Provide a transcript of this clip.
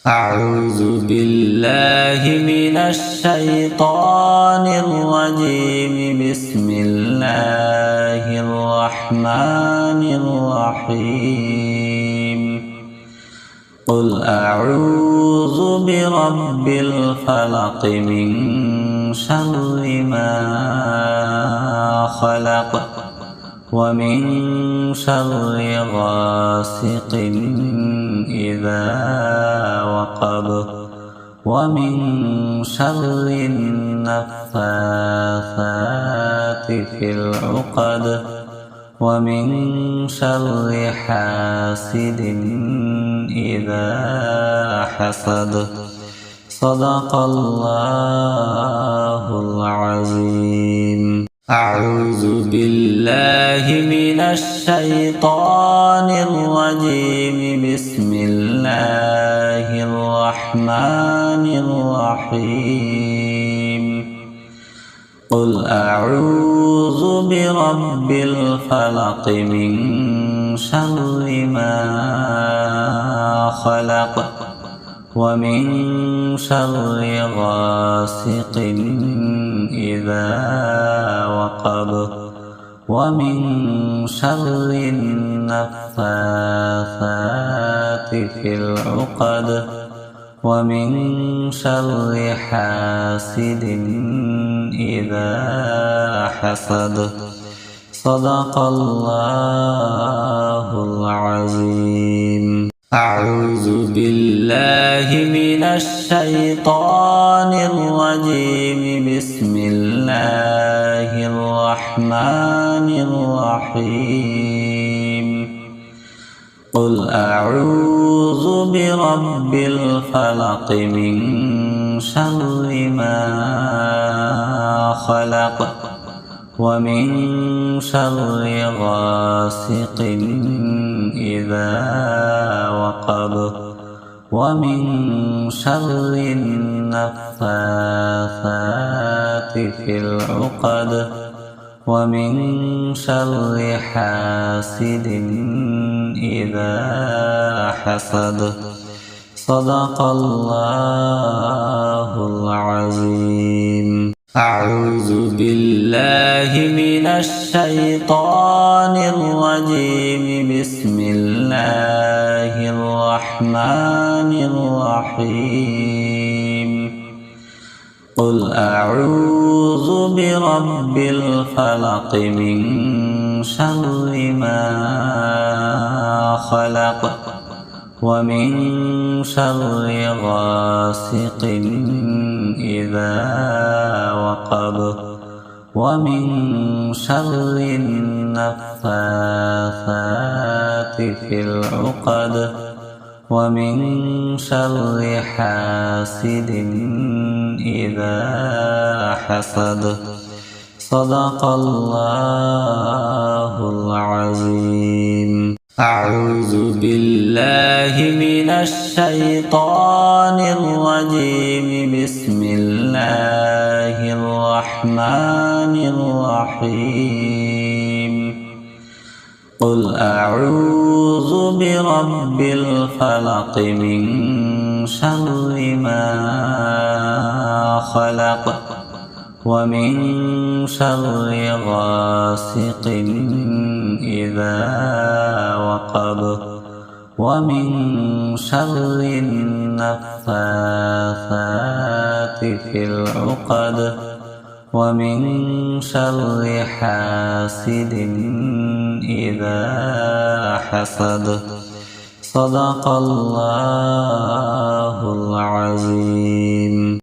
أعوذ بالله من الشيطان الرجيم. بسم الله الرحمن الرحيم. قل أعوذ برب الفلق من شر ما خلق ومن شر غاسق إذا وقب ومن شر النفاثات في العقد ومن شر حاسد إذا حسد. صدق الله العظيم. أعوذ بالله من الشيطان الرجيم. بسم الله الرحمن الرحيم. قل أعوذ برب الفلق من شر ما خلق ومن شر غاسق إذا وقب ومن شر النفاثات في العقد ومن شر حاسد إذا حسد. صدق الله العظيم. أعوذ بالله من الشيطان الرجيم. بسم الله الرحمن الرحيم. قل أعوذ برب الفلق من شر ما خلق ومن شر غاسق إذا وقب ومن شر النفاثات في العقد ومن شر حاسد إذا حسد. صدق الله العظيم. أعوذ بالله من الشيطان الرجيم. بسم الله الرحمن الرحيم. قل أعوذ برب الفلق من شر ما خلق ومن شر غاسق إذا وقب ومن شر النفاثات في العقد ومن شر حاسد إذا حسد. صدق الله العظيم. أعوذ بالله من الشيطان الرجيم. بسم الله الرحمن الرحيم. قل أعوذ برب الفلق من شر ما خلق ومن شر غاسق إذا وقب ومن شر النفاثات في العقد ومن شر حاسد إذا حسد. صدق الله العظيم.